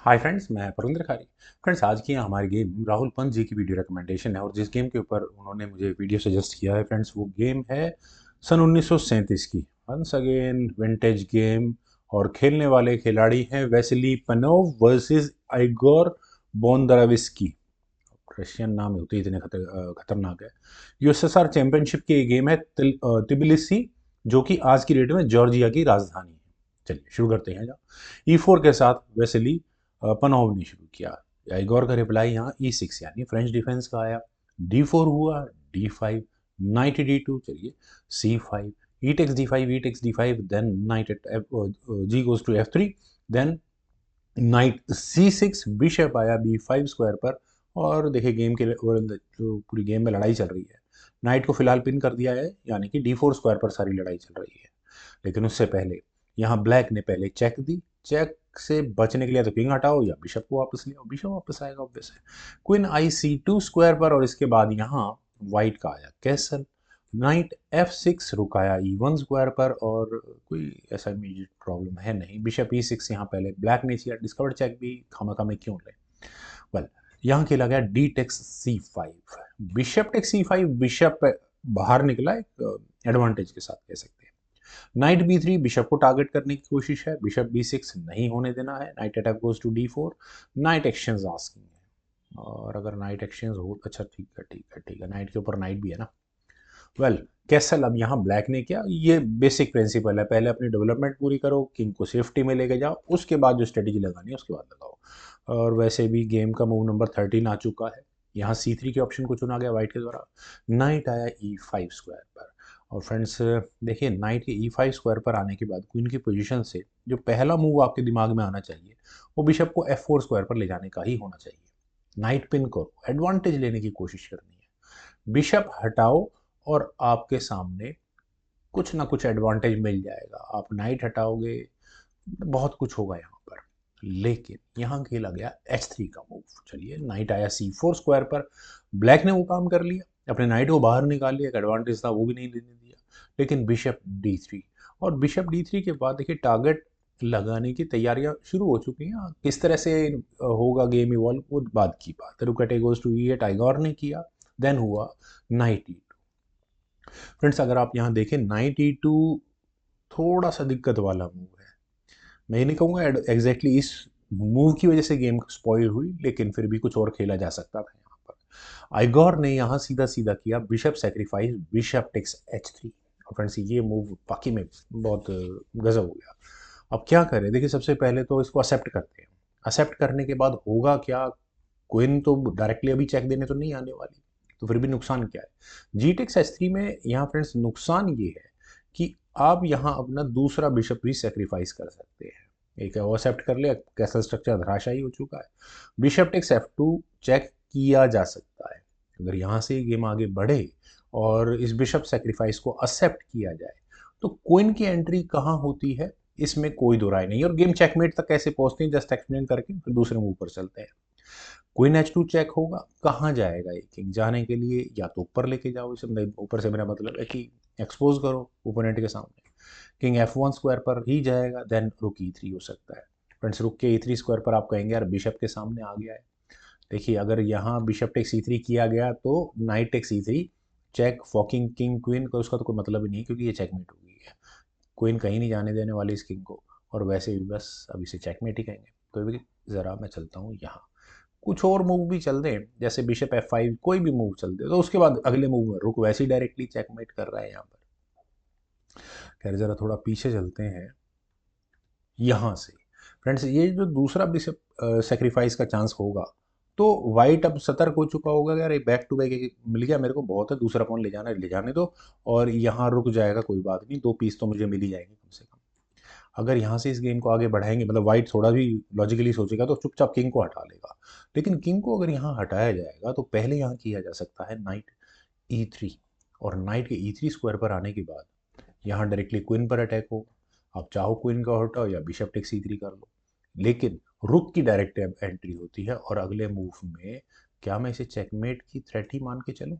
Hi friends, मैं परविंदर खारी। Friends, आज की हमारी गेम राहुल पंत जी की वीडियो रिकमेंडेशन है और जिस गेम के ऊपर उन्होंने मुझे वीडियो सजेस्ट किया है फ्रेंड्स, वो गेम है सन 1937 की वंस अगेन विंटेज गेम। और खेलने वाले खिलाड़ी हैं वेसिली पनोव वर्सेस आइगोर बोंदराविस्की। रशियन नाम होते ही इतने खतरनाक है। यूएसएसआर चैंपियनशिप की ये गेम है तिबिलिसी, जो कि आज की डेट में जॉर्जिया की राजधानी है। चलिए शुरू करते हैं। जहाँ E4 के साथ वेसिली पनोव ने शुरू किया। इगोर का रिप्लाई यहाँ E6 यानी फ्रेंच डिफेंस का आया। D4 हुआ, D5, नाइट D2, चलिए C5, E takes D5, E takes D5, then knight at G goes to F3, then knight C6, bishop आया B5 स्क्वायर पर। और देखिए गेम के जो पूरी गेम में लड़ाई चल रही है, नाइट को फिलहाल पिन कर दिया है, यानी कि D4 स्क्वायर पर सारी लड़ाई चल रही है। लेकिन उससे पहले यहाँ ब्लैक ने पहले चेक दी। चेक से बचने के लिए तो किंग हटाओ या बिशप को वापस ले आओ, बिशप वापस आएगा ऑब्वियस है। क्वीन IC2 स्क्वायर पर, और इसके बाद यहाँ व्हाइट का आया castle. Night F6 रुकाया E1 square पर, और कोई ऐसा इमीडिएट प्रॉब्लम है नहीं। बिशप E6 यहाँ पहले ब्लैक ने किया, डिस्कवर्ड चेक भी खामखा में क्यों ले। वेल, यहाँ खेला गया D takes C5, bishop takes C5, bishop बाहर निकला एक एडवांटेज के साथ कह सकते हैं। नाइट B3, बिशप को टारगेट करने की कोशिश है। बिशप B6 नहीं होने देना है। Knight attack goes to D4, knight exchange asking है। और अगर नाइट एक्सचेंज हो, अच्छा ठीक है ठीक है ठीक है, नाइट के ऊपर नाइट भी है ना। वेल, कैसल अब यहाँ ब्लैक ने किया। ये बेसिक प्रिंसिपल है, पहले अपनी डेवलपमेंट पूरी करो, किंग को सेफ्टी में लेके जाओ, उसके बाद जो स्ट्रेटेजी लगानी है उसके बाद लगाओ। और वैसे भी गेम का मूव नंबर 13 आ चुका है। यहाँ C3 के ऑप्शन को चुना गया वाइट के द्वारा। नाइट आया E5 स्क्वायर पर। और फ्रेंड्स देखिए, नाइट के E5 स्क्वायर पर आने के बाद क्वीन की पोजीशन से जो पहला मूव आपके दिमाग में आना चाहिए, वो बिशप को F4 स्क्वायर पर ले जाने का ही होना चाहिए। नाइट पिन करो, एडवांटेज लेने की कोशिश करनी है। बिशप हटाओ और आपके सामने कुछ ना कुछ एडवांटेज मिल जाएगा। आप नाइट हटाओगे, बहुत कुछ होगा यहाँ पर। लेकिन यहाँ खेला गया H3 का मूव। चलिए, नाइट आया C4 स्क्वायर पर। ब्लैक ने वो काम कर लिया, अपने नाइट को बाहर निकाल लिया, एक एडवांटेज था वो भी नहीं देने दिया। लेकिन बिशप D3, और बिशप D3 के बाद देखिए टारगेट लगाने की तैयारियां शुरू हो चुकी हैं। किस तरह से होगा गेम इवॉल्व, वो बाद की बात है। रुक गोज टू E8 टाइगर ने किया, देन हुआ नाइट E2। फ्रेंड्स, अगर आप यहाँ देखें, नाइट E2 थोड़ा सा दिक्कत वाला मूव है। मैं ये नहीं कहूँगा एग्जैक्टली इस मूव की वजह से गेम स्पॉइल हुई, लेकिन फिर भी कुछ और खेला जा सकता था यहाँ पर। आइगोर ने यहाँ सीधा सीधा किया bishop sacrifice, bishop takes H3। Friends, ये मूव वाकई में बहुत गजब हो गया। अब क्या करें, देखिए सबसे पहले तो इसको एक्सेप्ट करते हैं। एक्सेप्ट करने के बाद होगा क्या, क्वीन तो डायरेक्टली अभी चेक देने तो नहीं आने वाली, तो फिर भी नुकसान क्या है। G टेक्स H3 में यहाँ फ्रेंड्स नुकसान ये है कि आप यहाँ अपना दूसरा बिशप भी सेक्रीफाइस कर सकते हैं। एक है वो एक्सेप्ट कर लिया, कैसल स्ट्रक्चर धराशायी हो चुका है। बिशप टेक्स F2 चेक किया जा सकता है। अगर यहाँ से गेम आगे बढ़े और इस बिशप सेक्रीफाइस को एक्सेप्ट किया जाए, तो क्वीन की एंट्री कहाँ होती है, इसमें कोई दो राय नहीं। और गेम चेकमेट तक कैसे पहुंचते हैं जस्ट एक्सप्लेन करके फिर दूसरे मूव पर चलते हैं। क्वीन H2 चेक होगा, कहाँ जाएगा ये किंग, जाने के लिए या तो ऊपर लेके जाओ इसे, ऊपर से मेरा मतलब है कि एक्सपोज करो ओपोनेंट के सामने। किंग F1 स्क्वायर पर ही जाएगा, देन रुक E3 हो सकता है। फ्रेंड्स, रुक के E3 स्क्वायर पर आप कहेंगे यार बिशप के सामने आ गया है। देखिए, अगर यहाँ बिशप टेक्स E3 किया गया तो knight takes E3 check, forking king queen का उसका तो कोई मतलब ही नहीं, क्योंकि ये चेकमेट हो गई है। क्वीन कहीं नहीं जाने देने वाली इस किंग को, और वैसे भी बस अब इसे चेकमेट ही कहेंगे। तो भी ज़रा मैं चलता हूँ यहाँ, कुछ और मूव भी चल दें, जैसे बिशप F5, कोई भी मूव चल दे, तो उसके बाद अगले मूव में रुक वैसे ही डायरेक्टली चेकमेट कर रहा है यहाँ पर। खैर, ज़रा थोड़ा पीछे चलते हैं यहाँ से। फ्रेंड्स, ये जो दूसरा बिशप सेक्रीफाइस का चांस होगा, तो वाइट अब सतर्क हो चुका होगा कि यार बैक टू बैक मिल गया मेरे को, बहुत है, दूसरा पॉइंट ले जाना है, ले जाने दो। और यहाँ रुक जाएगा, कोई बात नहीं, 2 पीस तो मुझे मिल ही जाएंगे कम से कम। अगर यहाँ से इस गेम को आगे बढ़ाएंगे, मतलब वाइट थोड़ा भी लॉजिकली सोचेगा तो चुपचाप किंग को हटा लेगा। लेकिन किंग को अगर यहाँ हटाया जाएगा, तो पहले यहाँ किया जा सकता है नाइट E3। और नाइट के E3 स्क्वायर पर आने के बाद यहाँ डायरेक्टली क्वीन पर अटैक हो। आप चाहो क्वीन का हटाओ या बिशप टेक C3 कर लो, लेकिन रुक की डायरेक्ट एंट्री होती है। और अगले मूव में क्या मैं इसे चेकमेट की थ्रेट ही मान के चलूं?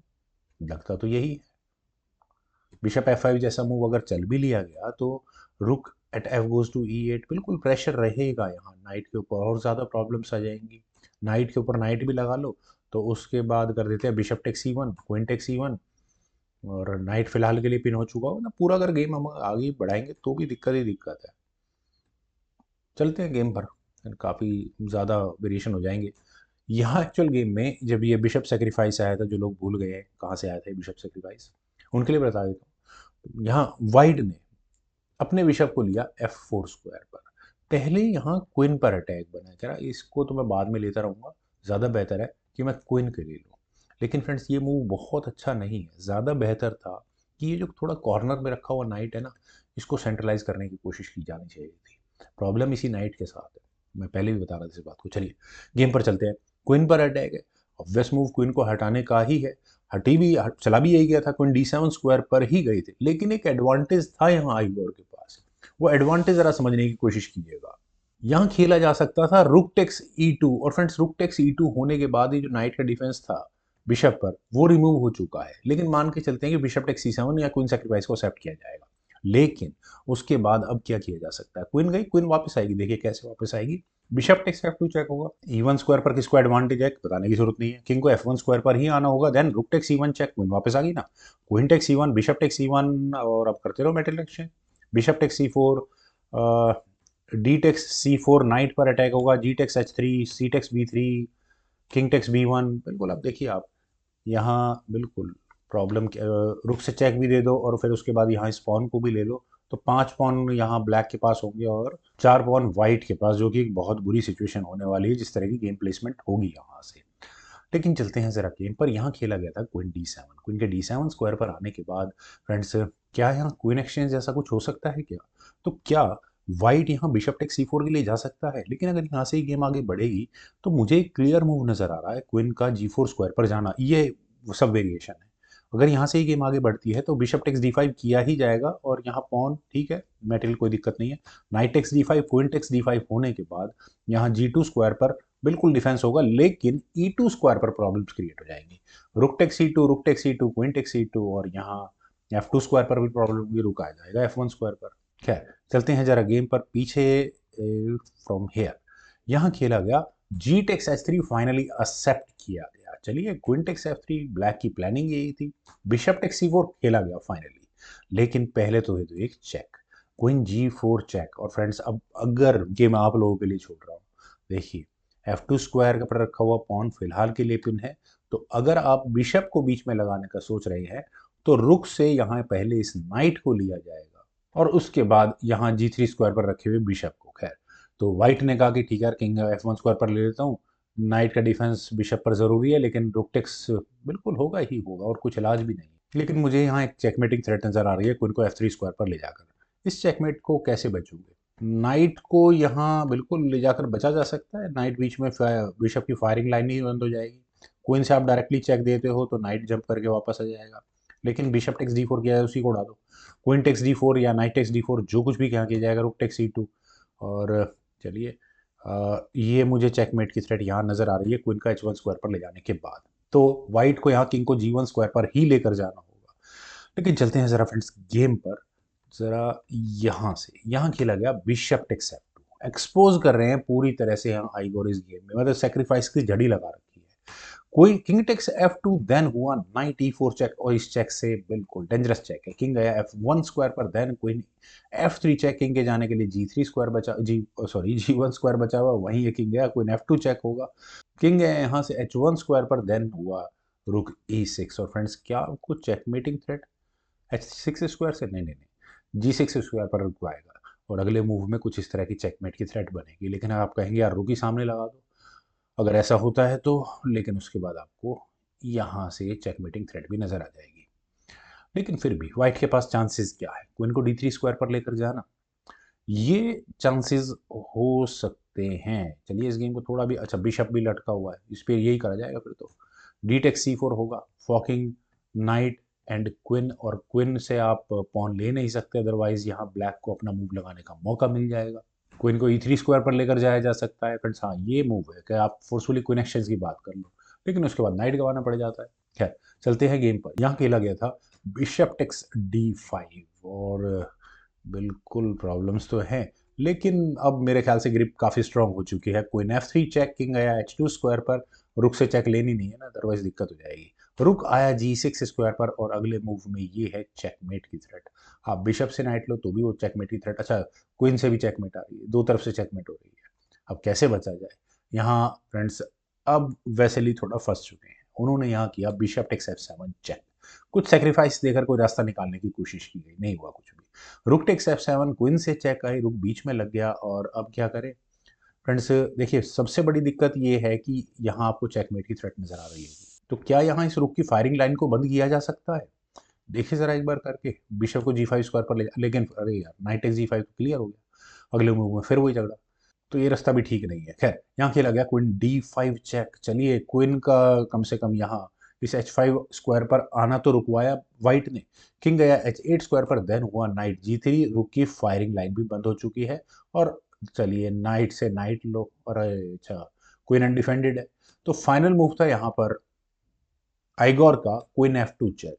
लगता तो यही है। बिशप F5 जैसा मूव अगर चल भी लिया गया, तो रुक eight F goes to E8, बिल्कुल प्रेशर रहेगा यहाँ नाइट के ऊपर और ज़्यादा प्रॉब्लम्स आ जाएंगी। नाइट के ऊपर नाइट भी लगा लो तो उसके बाद कर देते हैं bishop take C1, queen take C1, और नाइट फिलहाल के लिए पिन हो चुका हो ना पूरा। अगर गेम हम आगे बढ़ाएंगे तो भी दिक्कत ही दिक्कत है। चलते हैं गेम पर, काफ़ी ज़्यादा वेरिएशन हो जाएंगे। यहाँ एक्चुअल गेम में जब ये बिशप सेक्रीफाइस आया था, जो लोग भूल गए हैं कहाँ से आया था ये बिशप सेक्रीफाइस, उनके लिए बता देता हूँ। यहाँ वाइट ने अपने बिशप को लिया F4 स्क्वायर पर, पहले यहाँ क्वीन पर अटैक बना। चला इसको तो मैं बाद में लेता रहूँगा, ज़्यादा बेहतर है कि मैं क्वीन के ले लूँ। लेकिन फ्रेंड्स ये मूव बहुत अच्छा नहीं है, ज़्यादा बेहतर था कि ये जो थोड़ा कॉर्नर में रखा हुआ नाइट है ना, इसको सेंट्रलाइज करने की कोशिश की जानी चाहिए थी। प्रॉब्लम इसी नाइट के साथ है, मैं पहले भी बता रहा था इस बात को। चलिए गेम पर चलते हैं। क्वीन पर अटैक है, ऑब्वियस मूव क्वीन को हटाने का ही है। चला भी यही गया था, क्वीन D7 स्क्वायर पर ही गई थी, लेकिन एक एडवांटेज था यहाँ आइगोर के पास। वो एडवांटेज जरा समझने की कोशिश कीजिएगा। यहाँ खेला जा सकता था रुक टेक्स E2, और फ्रेंड्स रुक टेक्स E2 होने के बाद ही जो नाइट का डिफेंस था बिशप पर वो रिमूव हो चुका है। लेकिन मान के चलते हैं कि बिशप टेक्स C7 या क्वीन सैक्रिफाइस को एक्सेप्ट किया जाएगा। लेकिन उसके बाद अब क्या किया जा सकता है, क्वीन गई, क्वीन वापस आएगी। देखिए कैसे वापस आएगी, बिशप टेक्स F2 चेक होगा। E1 स्क्वायर पर किसको एडवांटेज है बताने की जरूरत नहीं है, किंग को F1 स्क्वायर पर ही आना होगा। Then rook takes E1 check, queen वापस आ गई ना। Queen takes E1, bishop takes E1, और अब करते रहो metal exchange. Bishop takes C4, D takes C4, knight पर अटैक होगा। G takes H3, C takes B3, king takes B1। बिल्कुल अब देखिए आप यहाँ बिल्कुल प्रॉब्लम, रुक से चेक भी दे दो और फिर उसके बाद यहाँ इस पॉन को भी ले लो, तो 5 पॉन यहाँ ब्लैक के पास होंगे और 4 पॉन वाइट के पास, जो कि एक बहुत बुरी सिचुएशन होने वाली है जिस तरह की गेम प्लेसमेंट होगी यहाँ से। लेकिन चलते हैं जरा गेम पर। यहाँ खेला गया था क्वीन D7, क्वीन के D7 स्क्वायर पर आने के बाद फ्रेंड्स क्या यहाँ क्वीन एक्सचेंज जैसा कुछ हो सकता है क्या? तो क्या वाइट यहाँ बिशप टेक C4 के लिए जा सकता है? लेकिन अगर यहाँ से ही गेम आगे बढ़ेगी तो मुझे एक क्लियर मूव नजर आ रहा है क्वीन का G4 स्क्वायर पर जाना। ये सब वेरिएशन है। अगर यहाँ से ही गेम आगे बढ़ती है तो बिशप टेक्स D5 किया ही जाएगा, और यहाँ पॉन ठीक है, मेटल कोई दिक्कत नहीं है। Knight takes D5, queen takes D5 होने के बाद यहाँ G2 स्क्वायर पर बिल्कुल डिफेंस होगा, लेकिन E2 स्क्वायर पर प्रॉब्लम्स क्रिएट हो जाएंगी। Rook takes E2, rook takes E2, queen takes E2, और यहाँ F2 स्क्वायर पर भी प्रॉब्लम होगी, रुक आ जाएगा F1 स्क्वायर पर। खैर चलते हैं जरा गेम पर पीछे। फ्रॉम हेयर यहाँ खेला गया जी टेक्स H3, फाइनली एक्सेप्ट किया गया। चलिए क्वीन टेक्स F3, ब्लैक की प्लानिंग यही थी। बिशप टेक्स C4 खेला गया फाइनली, लेकिन पहले तो है तो एक चेक, क्वीन G4 चेक। और फ्रेंड्स अब अगर गेम आप लोगों के लिए छोड़ रहा हूँ, देखिए F2 स्क्वायर पर रखा हुआ पॉन फिलहाल के लिए पिन है, तो अगर आप बिशप को बीच में लगाने का सोच रहे हैं तो रुक से यहाँ पहले इस नाइट को लिया जाएगा और उसके बाद यहाँ G3 स्क्वायर पर रखे हुए बिशप को। खैर तो व्हाइट ने कहा कि ठीक है किंग F1 स्क्वायर पर ले लेता हूँ, नाइट का डिफेंस बिशप पर जरूरी है, लेकिन रुक टेक्स बिल्कुल होगा ही होगा और कुछ इलाज भी नहीं। लेकिन मुझे यहाँ एक चेकमेटिंग थ्रेट नजर आ रही है क्वीन को F3 स्क्वायर पर ले जाकर। इस चेकमेट को कैसे बचूंगे? नाइट को यहाँ बिल्कुल ले जाकर बचा जा सकता है, नाइट बीच में बिशप की फायरिंग लाइन ही बंद हो जाएगी। क्वीन से आप डायरेक्टली चेक देते हो तो नाइट जंप करके वापस आ जाएगा, लेकिन बिशप टेक्स D4 किया है उसी को उड़ा दो। क्वीन टेक्स D4 या नाइट टेक्स D4 जो कुछ भी यहाँ किया जाएगा, रुक टेक्स E2। और चलिए ये मुझे चेकमेट की थ्रेट यहाँ नजर आ रही है क्वीन का H1 स्क्वायर पर ले जाने के बाद, तो व्हाइट को यहाँ किंग को G1 स्क्वायर पर ही लेकर जाना होगा। लेकिन चलते हैं जरा फ्रेंड्स गेम पर। जरा यहाँ खेला गया बिशप टेक्स F2, एक्सपोज कर रहे हैं पूरी तरह से यहाँ आइगोर इस गेम में, मतलब सेक्रीफाइस की जड़ी लगा रखी है। कोई किंग टेक्स F2, देन हुआ नाइट E4 चेक, और इस चेक से बिल्कुल डेंजरस चेक है। किंग गया F1 स्क्वायर पर, then queen F3 check, king के जाने के लिए G3 स्क्वायर बचा, G1 स्क्वायर बचा हुआ, वहीं ये किंग गया, क्वीन F2 चेक होगा। किंग है यहाँ से H1 स्क्वायर पर, देन हुआ रुक E6। और फ्रेंड्स क्या कुछ चेकमेटिंग थ्रेट H6 स्क्वायर से? नहीं नहीं नहीं, G6 स्क्वायर पर रुक आएगा और अगले मूव में कुछ इस तरह की चेकमेट की थ्रेट बनेगी। लेकिन आप कहेंगे यार रुक ही सामने लगा दो, अगर ऐसा होता है तो, लेकिन उसके बाद आपको यहाँ से चेकमेटिंग थ्रेट भी नजर आ जाएगी। लेकिन फिर भी व्हाइट के पास चांसेस क्या है, क्वीन को D3 स्क्वायर पर लेकर जाना, ये चांसेस हो सकते हैं। चलिए इस गेम को थोड़ा भी, अच्छा बिशप भी लटका हुआ है, इस पर यही करा जाएगा फिर तो। डी टेक C4 होगा, फॉकिंग नाइट एंड क्वीन, और क्वीन से आप पॉन ले नहीं सकते, अदरवाइज यहाँ ब्लैक को अपना मूव लगाने का मौका मिल जाएगा। क्वीन को E3 स्क्वायर पर लेकर जाया जा सकता है फ्रेंड्स। हाँ ये मूव है कि आप फोर्सफुली क्वीन एक्सचेंज की बात कर लो, लेकिन उसके बाद नाइट गंवाना पड़ जाता है। खैर चलते हैं गेम पर। यहाँ खेला गया था बिशप टेक्स D5, और बिल्कुल प्रॉब्लम्स तो हैं, लेकिन अब मेरे ख्याल से ग्रिप काफ़ी स्ट्रांग हो चुकी है। क्वीन F3 चेक, किंग आया H2 स्क्वायर पर, रुक से चेक लेनी नहीं है ना, अदरवाइज दिक्कत हो जाएगी। रुक आया G6 स्क्वायर पर और अगले मूव में ये है चेकमेट की थ्रेट। आप बिशप से नाइट लो तो भी वो चेकमेट की थ्रेट, अच्छा क्वीन से भी चेकमेट आ रही है, दो तरफ से चेकमेट हो रही है। अब कैसे बचा जाए यहाँ फ्रेंड्स? अब वेसेली थोड़ा फंस चुके हैं, उन्होंने यहाँ किया बिशप टेक्स F7 चेक। कुछ सेक्रीफाइस देकर कोई रास्ता निकालने की कोशिश की गई, नहीं हुआ कुछ भी। रुक टेक्स F7, क्वीन से चेक आई, रुक बीच में लग गया और अब क्या करें फ्रेंड्स? देखिए सबसे बड़ी दिक्कत ये है कि यहाँ आपको चेकमेट की थ्रेट नजर आ रही है, तो क्या यहाँ इस रुक की फायरिंग लाइन को बंद किया जा सकता है? देखिए जरा एक बार करके, बिशप को G5 स्क्वायर पर ले लेकिन अरे यार नाइट टेक्स G5 तो क्लियर हो गया, अगले मूव में फिर वही झगड़ा। तो ये रास्ता भी ठीक नहीं है। खैर यहाँ खेला गया क्वीन D5 चेक। चलिए क्वीन का कम से कम यहाँ इस H5 स्क्वायर पर आना तो रुकवाया वाइट ने। किंग गया H8 स्क्वायर पर, देन हुआ नाइट G3, रुक की फायरिंग लाइन भी बंद हो चुकी है। और चलिए नाइट से नाइट लो, और अच्छा क्वीन अनडिफेंडेड है। तो फाइनल मूव था यहाँ पर आइगोर का क्वीन F2 चेक।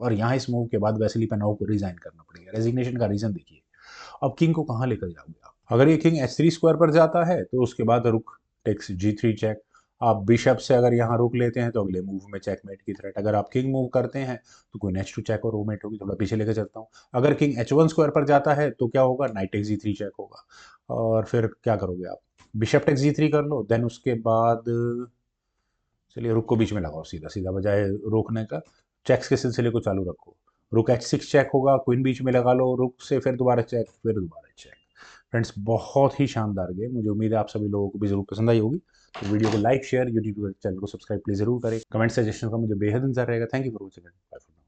और यहाँ इस मूव के बाद वैसिली पेनाउ को रिजाइन करना पड़ेगा। रेजिग्नेशन का रीजन देखिए। अब किंग को कहाँ लेकर जाओगे आप? अगर ये किंग H3 स्क्वायर पर जाता है तो उसके बाद रुक टेक्स G3 चेक। आप बिशप से अगर यहाँ रुक लेते हैं तो अगले मूव में चेकमेट की थ्रेट। अगर आप किंग मूव करते हैं तो क्वीन H2 चेक और रोमेट होगी। थोड़ा पीछे लेकर चलता हूँ। अगर किंग H1 स्क्वायर पर जाता है तो क्या होगा? नाइट टेक्स G3 चेक होगा। और फिर क्या करोगे आप? बिशप टेक्स G3 कर लो, देन उसके बाद चलिए रुक को बीच में लगाओ, सीधा सीधा बजाय रोकने का चेक्स के सिलसिले को चालू रखो। रुक H6 चेक होगा, क्वीन बीच में लगा लो, रुक से फिर दोबारा चेक, फिर दोबारा चेक। फ्रेंड्स बहुत ही शानदार गेम, मुझे उम्मीद है आप सभी लोगों को भी जरूर पसंद आई होगी। तो वीडियो को लाइक शेयर, यूट्यूब चैनल को सब्सक्राइब प्लीज जरूर करें। कमेंट सजेशन का मुझे बेहद इंतजार रहेगा। Thank you for watching. Bye.